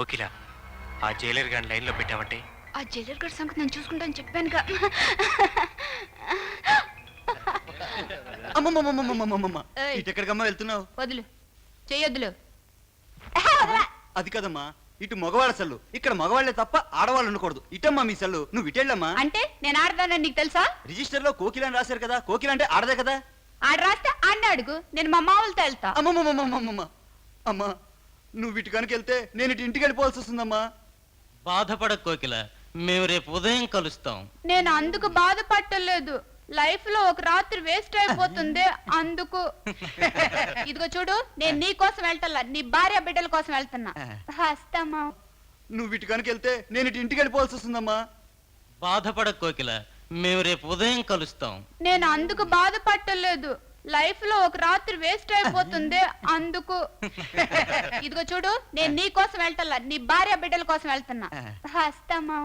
కోకిల, ఆ జైలర్ గారిని లైన్లో పెట్టావంటే ఆ జైలర్ గారి సంగతి నేను చూసుకుంటాను చెప్పానుగా. అమ్మమ్మమ్మమ్మమ్మమ్మమ్మ ఏయ్. ఇటెక్కడికమ్మా వెళ్తున్నావు? వదులు, చెయ్యొద్దులు. అది కదమ్మా, ఇటు మగవాళ్ళ సెల్లు, ఇక్కడ మగవాళ్లే తప్ప ఆడవాళ్ళు ఉండకూడదు. ఇటమ్మా మీ సెల్లు, నువ్వు ఇటెళ్ళమ్మా. అంటే నేను ఆడదానని నీకు తెలుసా? రిజిస్టర్ లో కోకిల అని రాశారు కదా, కోకిల అంటే ఆడదే కదా. ఆడ రాస్తే ఆడిని అడుగు, నేను మా మామూలుతో వెళ్తా. అమ్మమ్మమ్మమ్మమ్మమ్మ అమ్మా, నువ్వు ఇటు కనుక వెళ్తే నేను ఇటు ఇంటికి వెళ్ళిపోవాల్సి వస్తుందమ్మా. బాధపడ కోకిల, మేము రేపు ఉదయం కలుస్తాం. నేను అందుకు బాధపట్టలేదు, లైఫ్ లో ఒక రాత్రి వేస్ట్ అయిపోతుంది అందుకు. ఇదిగో చూడు, నేను నీ కోసం వెళ్తా, నీ భార్య బిడ్డల కోసం వెళ్తున్నా. వస్తామా? నువ్వు ఇటు కనుక వెళ్తే నేను ఇటు ఇంటికి వెళ్ళిపోవాల్సి వస్తుందమ్మా. బాధపడ కోకిల, మేము రేపు ఉదయం కలుస్తాం. నేను అందుకు బాధపట్టలేదు, లైఫ్ లో ఒక రాత్రి వేస్ట్ అయిపోతుంది అందుకు. ఇదిగో చూడు, నేను నీ కోసం వెళ్తా, నీ భార్య బిడ్డల కోసం వెళ్తున్నా. వస్తామా?